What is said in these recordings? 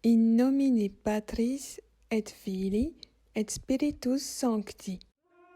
In nomine Patris et Filii et Spiritus Sancti.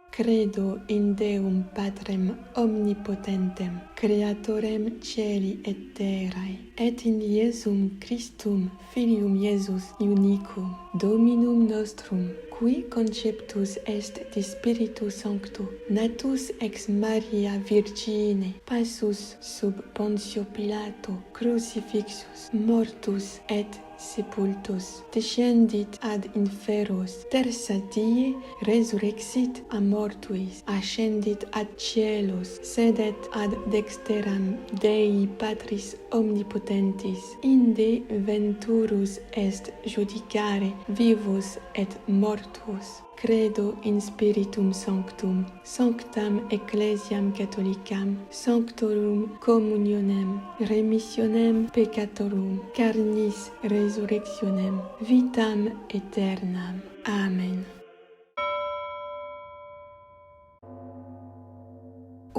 Credo in Deum Patrem omnipotentem, Creatorem caeli et terrae, et in Iesum Christum, Filium Iesus unicum, Dominum nostrum, qui conceptus est de Spiritu Sancto, natus ex Maria Virgine, passus sub Pontio Pilato, crucifixus, mortus et sepultus, descendit ad inferos, tertia die resurrexit a mortuis, ascendit ad caelos, sedet ad dexteram Dei Patris omnipotentis, inde venturus est judicare vivus et mortuos. Credo in Spiritum Sanctum, Sanctam Ecclesiam Catholicam, Sanctorum Communionem, Remissionem Peccatorum, Carnis Resurrectionem, Vitam Aeternam. Amen.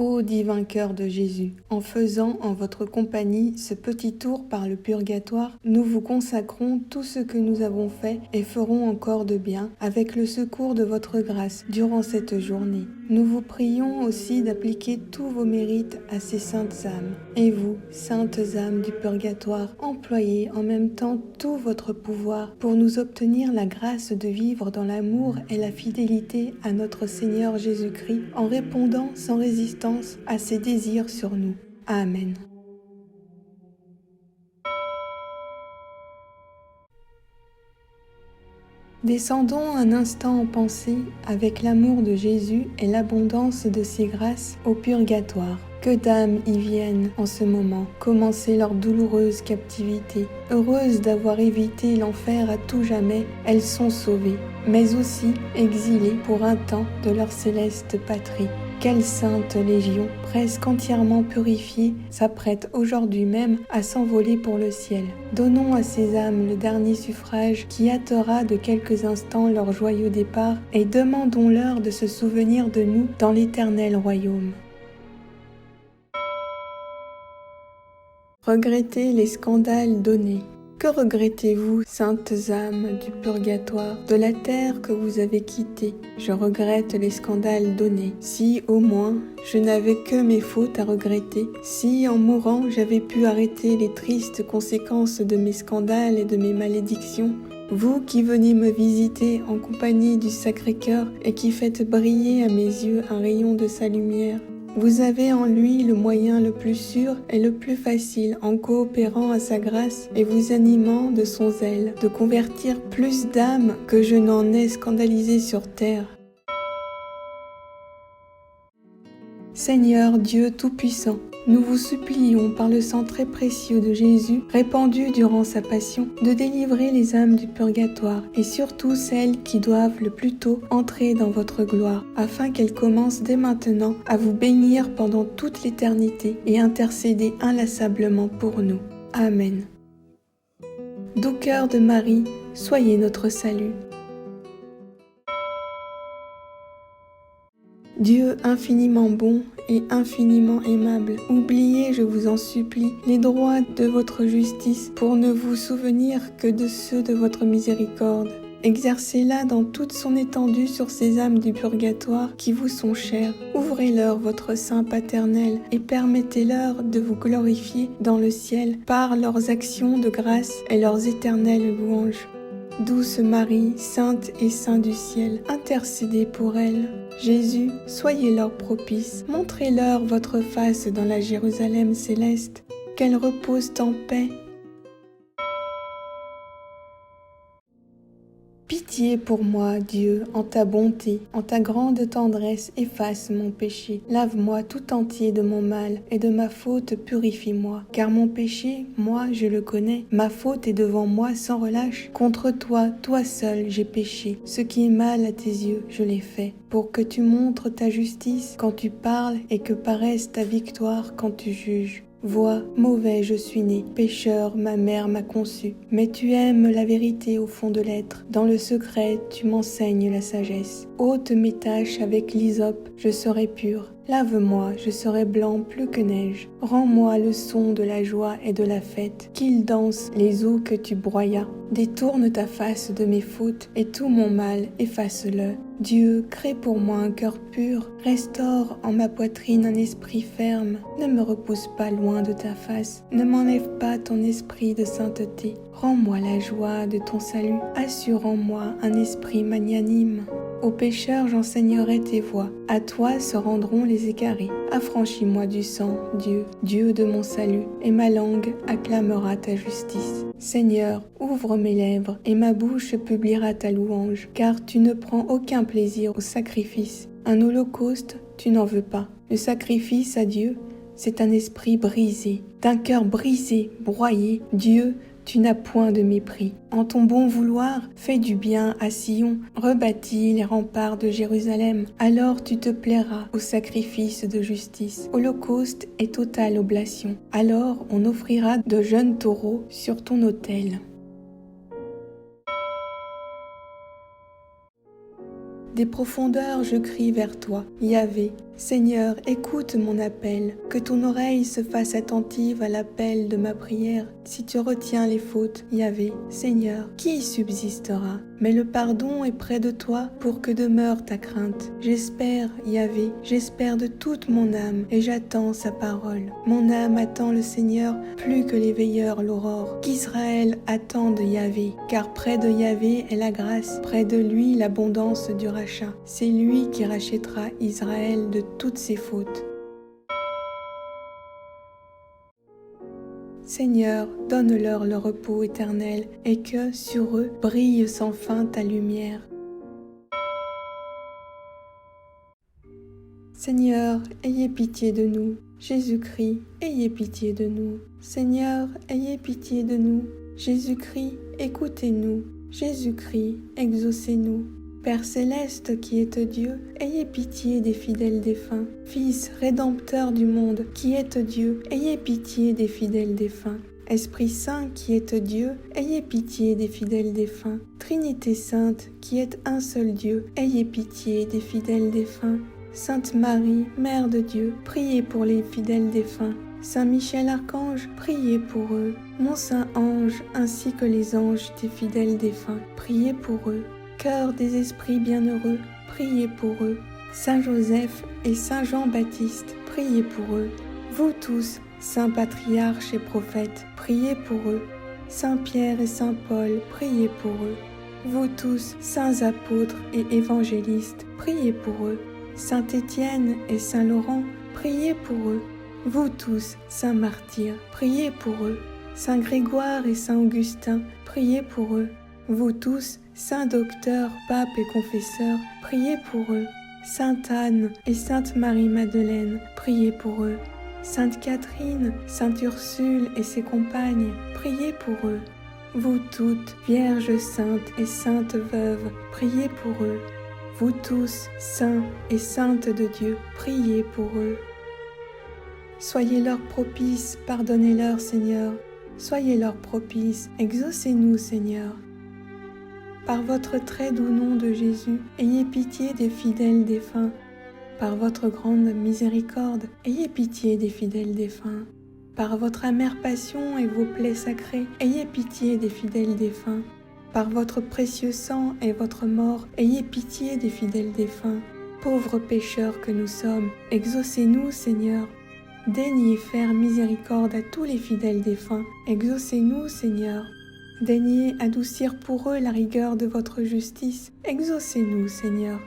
Ô divin cœur de Jésus, en faisant en votre compagnie ce petit tour par le purgatoire, nous vous consacrons tout ce que nous avons fait et ferons encore de bien avec le secours de votre grâce durant cette journée. Nous vous prions aussi d'appliquer tous vos mérites à ces saintes âmes. Et vous, saintes âmes du purgatoire, employez en même temps tout votre pouvoir pour nous obtenir la grâce de vivre dans l'amour et la fidélité à notre Seigneur Jésus-Christ en répondant sans résistance à ses désirs sur nous. Amen. Descendons un instant en pensée avec l'amour de Jésus et l'abondance de ses grâces au purgatoire. Que d'âmes y viennent en ce moment, commencer leur douloureuse captivité. Heureuses d'avoir évité l'enfer à tout jamais, elles sont sauvées, mais aussi exilées pour un temps de leur céleste patrie. Quelle sainte légion, presque entièrement purifiée, s'apprête aujourd'hui même à s'envoler pour le ciel. Donnons à ces âmes le dernier suffrage qui hâtera de quelques instants leur joyeux départ et demandons-leur de se souvenir de nous dans l'éternel royaume. Regrettez les scandales donnés. Que regrettez-vous, saintes âmes du purgatoire, de la terre que vous avez quittée? Je regrette les scandales donnés. Si, au moins, je n'avais que mes fautes à regretter, si, en mourant, j'avais pu arrêter les tristes conséquences de mes scandales et de mes malédictions, vous qui venez me visiter en compagnie du Sacré-Cœur et qui faites briller à mes yeux un rayon de sa lumière, vous avez en lui le moyen le plus sûr et le plus facile en coopérant à sa grâce et vous animant de son zèle, de convertir plus d'âmes que je n'en ai scandalisé sur terre. Seigneur Dieu Tout-Puissant, nous vous supplions par le sang très précieux de Jésus, répandu durant sa passion, de délivrer les âmes du purgatoire et surtout celles qui doivent le plus tôt entrer dans votre gloire, afin qu'elles commencent dès maintenant à vous bénir pendant toute l'éternité et intercéder inlassablement pour nous. Amen. Doux cœur de Marie, soyez notre salut. Dieu infiniment bon et infiniment aimable, oubliez, je vous en supplie, les droits de votre justice pour ne vous souvenir que de ceux de votre miséricorde. Exercez-la dans toute son étendue sur ces âmes du purgatoire qui vous sont chères. Ouvrez-leur votre sein paternel et permettez-leur de vous glorifier dans le ciel par leurs actions de grâce et leurs éternelles louanges. Douce Marie, sainte et saint du ciel, intercédez pour elles. Jésus, soyez-leur propice, montrez-leur votre face dans la Jérusalem céleste, qu'elles reposent en paix. Pitié pour moi, Dieu, en ta bonté, en ta grande tendresse, efface mon péché. Lave-moi tout entier de mon mal, et de ma faute purifie-moi. Car mon péché, moi, je le connais. Ma faute est devant moi sans relâche. Contre toi, toi seul, j'ai péché. Ce qui est mal à tes yeux, je l'ai fait. Pour que tu montres ta justice quand tu parles, et que paraisse ta victoire quand tu juges. Vois, mauvais je suis né, pécheur ma mère m'a conçu. Mais tu aimes la vérité au fond de l'être, dans le secret tu m'enseignes la sagesse. Ôte mes taches avec l'hysope, je serai pur. Lave-moi, je serai blanc plus que neige. Rends-moi le son de la joie et de la fête, qu'ils dansent les eaux que tu broyas. Détourne ta face de mes fautes, et tout mon mal, efface-le. Dieu, crée pour moi un cœur pur, restaure en ma poitrine un esprit ferme. Ne me repousse pas loin de ta face, ne m'enlève pas ton esprit de sainteté. Rends-moi la joie de ton salut, assure en moi un esprit magnanime. Aux pécheurs j'enseignerai tes voies, à toi se rendront les égarés. Affranchis-moi du sang, Dieu, Dieu de mon salut, et ma langue acclamera ta justice. Seigneur, ouvre mes lèvres, et ma bouche publiera ta louange, car tu ne prends aucun plaisir au sacrifice. Un holocauste, tu n'en veux pas. Le sacrifice à Dieu, c'est un esprit brisé, d'un cœur brisé, broyé. Dieu, tu n'as point de mépris. En ton bon vouloir, fais du bien à Sion, rebâtis les remparts de Jérusalem. Alors tu te plairas au sacrifice de justice, holocauste et totale oblation. Alors on offrira de jeunes taureaux sur ton autel. Des profondeurs je crie vers toi, Yahvé. Seigneur, écoute mon appel, que ton oreille se fasse attentive à l'appel de ma prière. Si tu retiens les fautes, Yahvé, Seigneur, qui subsistera? Mais le pardon est près de toi pour que demeure ta crainte. J'espère, Yahvé, j'espère de toute mon âme et j'attends sa parole. Mon âme attend le Seigneur plus que les veilleurs l'aurore. Qu'Israël attende Yahvé, car près de Yahvé est la grâce, près de lui l'abondance du rachat. C'est lui qui rachètera Israël de toutes ses fautes. Seigneur, donne-leur le repos éternel et que sur eux brille sans fin ta lumière. Seigneur, ayez pitié de nous. Jésus-Christ, ayez pitié de nous. Seigneur, ayez pitié de nous. Jésus-Christ, écoutez-nous. Jésus-Christ, exaucez-nous. Père céleste qui êtes Dieu, ayez pitié des fidèles défunts. Fils rédempteur du monde qui êtes Dieu, ayez pitié des fidèles défunts. Esprit Saint qui êtes Dieu, ayez pitié des fidèles défunts. Trinité Sainte qui êtes un seul Dieu, ayez pitié des fidèles défunts. Sainte Marie, Mère de Dieu, priez pour les fidèles défunts. Saint Michel Archange, priez pour eux. Mon Saint Ange, ainsi que les anges des fidèles défunts, priez pour eux. Cœur des esprits bienheureux, priez pour eux. Saint Joseph et Saint Jean-Baptiste, priez pour eux. Vous tous, saints patriarches et prophètes, priez pour eux. Saint Pierre et Saint Paul, priez pour eux. Vous tous, saints apôtres et évangélistes, priez pour eux. Saint Étienne et Saint Laurent, priez pour eux. Vous tous, saints martyrs, priez pour eux. Saint Grégoire et Saint Augustin, priez pour eux. Vous tous, saints docteurs, papes et confesseurs, priez pour eux. Sainte Anne et Sainte Marie-Madeleine, priez pour eux. Sainte Catherine, Sainte Ursule et ses compagnes, priez pour eux. Vous toutes, Vierges saintes et saintes veuves, priez pour eux. Vous tous, saints et saintes de Dieu, priez pour eux. Soyez-leur propices, pardonnez-leur, Seigneur. Soyez-leur propices, exaucez-nous, Seigneur. Par votre très doux nom de Jésus, ayez pitié des fidèles défunts. Par votre grande miséricorde, ayez pitié des fidèles défunts. Par votre amère passion et vos plaies sacrées, ayez pitié des fidèles défunts. Par votre précieux sang et votre mort, ayez pitié des fidèles défunts. Pauvres pécheurs que nous sommes, exaucez-nous, Seigneur. Daignez faire miséricorde à tous les fidèles défunts. Exaucez-nous, Seigneur. Daignez adoucir pour eux la rigueur de votre justice. Exaucez-nous, Seigneur.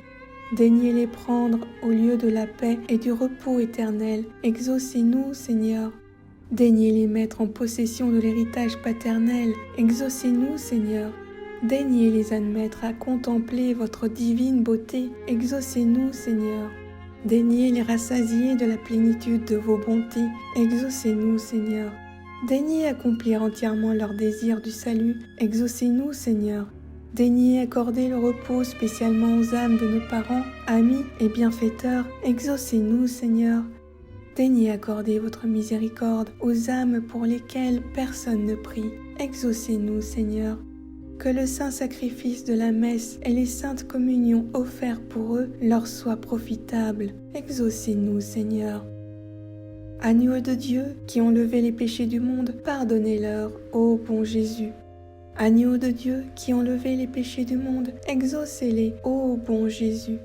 Daignez les prendre au lieu de la paix et du repos éternel. Exaucez-nous, Seigneur. Daignez les mettre en possession de l'héritage paternel. Exaucez-nous, Seigneur. Daignez les admettre à contempler votre divine beauté. Exaucez-nous, Seigneur. Daignez les rassasier de la plénitude de vos bontés. Exaucez-nous, Seigneur. Daignez accomplir entièrement leur désir du salut. Exaucez-nous, Seigneur. Daignez accorder le repos spécialement aux âmes de nos parents, amis et bienfaiteurs. Exaucez-nous, Seigneur. Daignez accorder votre miséricorde aux âmes pour lesquelles personne ne prie. Exaucez-nous, Seigneur. que le saint sacrifice de la messe et les saintes communions offertes pour eux leur soient profitables. Exaucez-nous, Seigneur. Agneaux de Dieu, qui ont levé les péchés du monde, pardonnez-leur, ô bon Jésus. Agneaux de Dieu, qui ont levé les péchés du monde, exaucez-les, ô bon Jésus.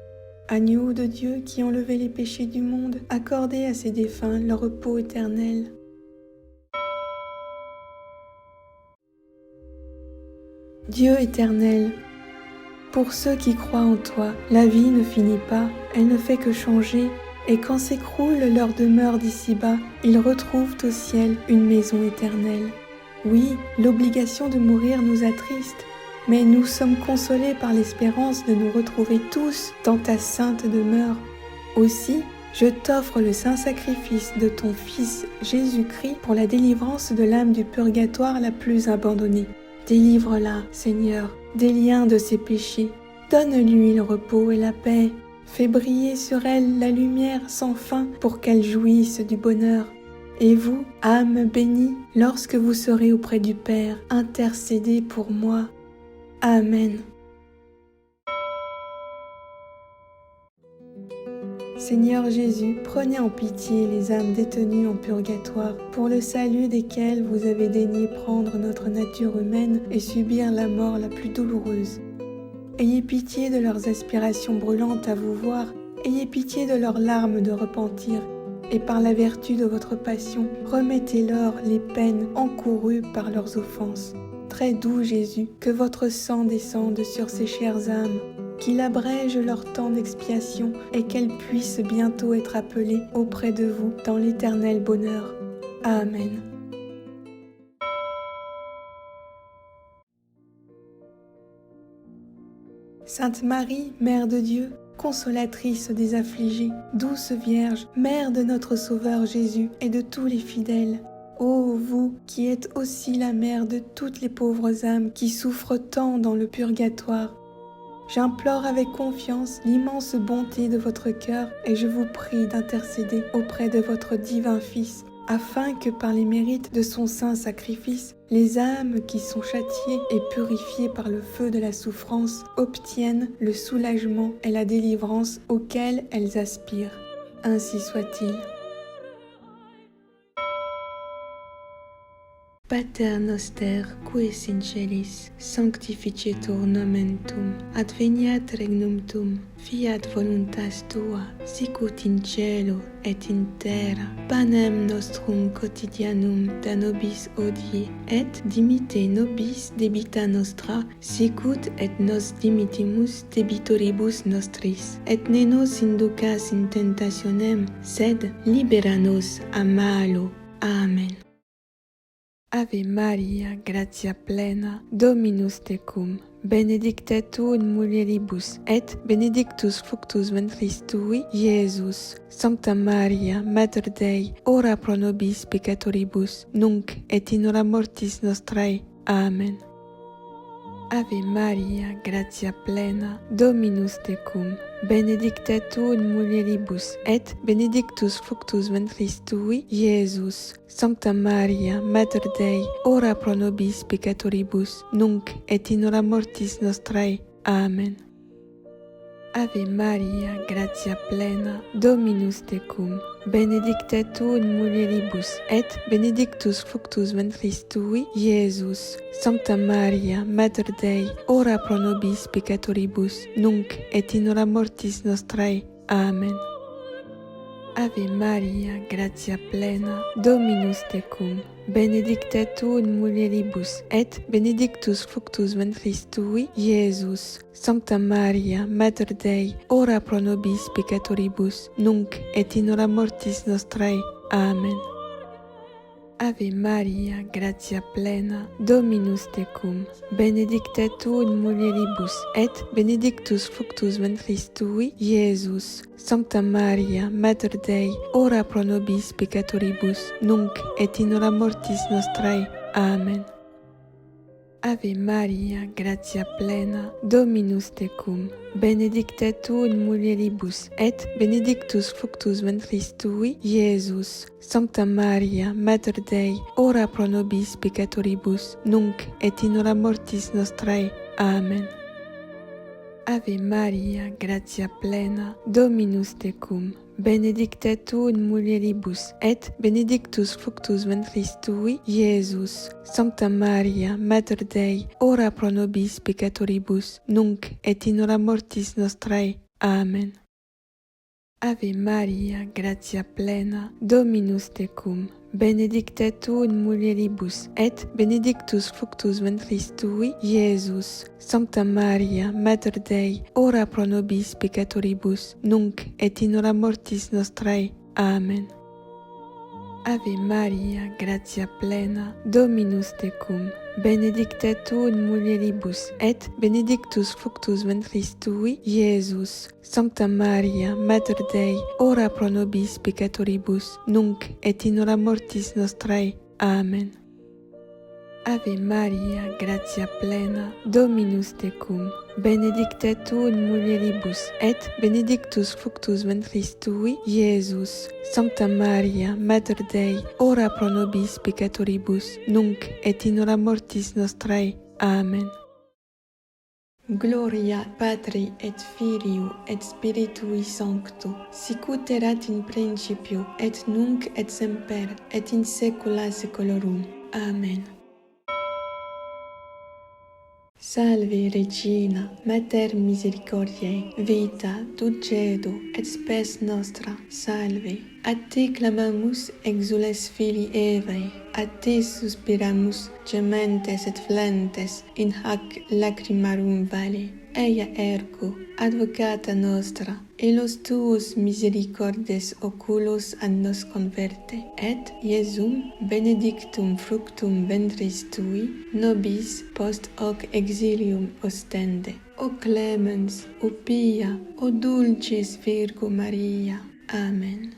Agneaux de Dieu, qui ont levé les péchés du monde, accordez à ces défunts leur repos éternel. Dieu éternel, pour ceux qui croient en toi, la vie ne finit pas, elle ne fait que changer, et quand s'écroule leur demeure d'ici-bas, ils retrouvent au ciel une maison éternelle. Oui, l'obligation de mourir nous attriste, mais nous sommes consolés par l'espérance de nous retrouver tous dans ta sainte demeure. Aussi, je t'offre le saint sacrifice de ton Fils Jésus-Christ pour la délivrance de l'âme du purgatoire la plus abandonnée. Délivre-la, Seigneur, des liens de ses péchés. Donne-lui le repos et la paix. Fais briller sur elle la lumière sans fin pour qu'elle jouisse du bonheur. Et vous, âme bénie, lorsque vous serez auprès du Père, intercédez pour moi. Amen. Seigneur Jésus, prenez en pitié les âmes détenues en purgatoire, pour le salut desquelles vous avez daigné prendre notre nature humaine et subir la mort la plus douloureuse. Ayez pitié de leurs aspirations brûlantes à vous voir, ayez pitié de leurs larmes de repentir, et par la vertu de votre passion, remettez-leur les peines encourues par leurs offenses. Très doux Jésus, que votre sang descende sur ces chères âmes, qu'il abrège leur temps d'expiation et qu'elles puissent bientôt être appelées auprès de vous dans l'éternel bonheur. Amen. Sainte Marie, Mère de Dieu, consolatrice des affligés, douce Vierge, Mère de notre Sauveur Jésus et de tous les fidèles, ô vous qui êtes aussi la mère de toutes les pauvres âmes qui souffrent tant dans le purgatoire, j'implore avec confiance l'immense bonté de votre cœur et je vous prie d'intercéder auprès de votre divin Fils, afin que par les mérites de son saint sacrifice, les âmes qui sont châtiées et purifiées par le feu de la souffrance obtiennent le soulagement et la délivrance auxquels elles aspirent. Ainsi soit-il. Pater noster, qui es in celis, sanctificetur nomen tuum, adveniat regnum tuum, fiat voluntas tua, sicut in cielo et in terra. Panem nostrum quotidianum da nobis hodie, et dimitte nobis debita nostra, sicut et nos dimittimus debitoribus nostris. Et ne nos inducas in tentationem, sed libera nos a malo. Amen. Ave Maria, gratia plena, Dominus tecum, benedicta tu in mulieribus, et benedictus fructus ventris tui, Iesus. Sancta Maria, Mater Dei, ora pro nobis peccatoribus, nunc et in hora mortis nostrae. Amen. Ave Maria, gratia plena, Dominus tecum, benedicta tu in mulieribus, et benedictus fructus ventris tui, Iesus. Sancta Maria, Mater Dei, ora pro nobis peccatoribus, nunc et in hora mortis nostrae. Amen. Ave Maria, gratia plena, Dominus tecum, benedicta tu in mulieribus, et benedictus fructus ventris tui, Iesus. Sancta Maria, Mater Dei, ora pro nobis peccatoribus, nunc et in hora mortis nostrae. Amen. Ave Maria, gratia plena, Dominus tecum, benedicta tu in mulieribus, et benedictus fructus ventris tui, Iesus. Sancta Maria, Mater Dei, ora pro nobis peccatoribus, nunc et in hora mortis nostrae. Amen. Ave Maria, gratia plena, Dominus tecum, benedicta tu in mulieribus, et benedictus fructus ventris tui, Iesus. Sancta Maria, Mater Dei, ora pro nobis peccatoribus, nunc et in hora mortis nostrae. Amen. Ave Maria, gratia plena, Dominus tecum, benedicta tu in mulieribus, et benedictus fructus ventris tui, Iesus. Sancta Maria, Mater Dei, ora pro nobis peccatoribus, nunc et in hora mortis nostrae. Amen. Ave Maria, gratia plena, Dominus tecum, benedicta tu in mulieribus, et benedictus fructus ventris tui, Iesus. Sancta Maria, Mater Dei, ora pro nobis peccatoribus, nunc et in hora mortis nostrae. Amen. Ave Maria, gratia plena, Dominus tecum, benedicta tu in mulieribus, et benedictus fructus ventris tui, Iesus. Sancta Maria, Mater Dei, ora pro nobis peccatoribus, nunc et in hora mortis nostrae. Amen. Ave Maria, gratia plena, Dominus tecum, benedicta tu in mulieribus, et benedictus fructus ventris tui, Iesus. Sancta Maria, Mater Dei, ora pro nobis peccatoribus, nunc et in hora mortis nostrae. Amen. Ave Maria, gratia plena, Dominus tecum, benedicta tu in mulieribus, et benedictus fructus ventris tui, Iesus. Sancta Maria, Mater Dei, ora pro nobis peccatoribus, nunc et in hora mortis nostrae. Amen. Gloria Patri et Filio et Spiritui Sancto, sicut erat in principio, et nunc et semper, et in saecula saeculorum. Amen. Salve Regina, Mater misericordiae, vita, dulcedo, et spes nostra, salve. A te clamamus, exules filii Evae, a te suspiramus, gementes et flentes, in hac lacrimarum vale. Eia ergo, advocata nostra, elos tuos misericordes oculos ad nos converte, et Iesum benedictum fructum ventris tui, nobis post hoc exilium ostende. O clemens, o pia, o dulcis Virgo Maria. Amen.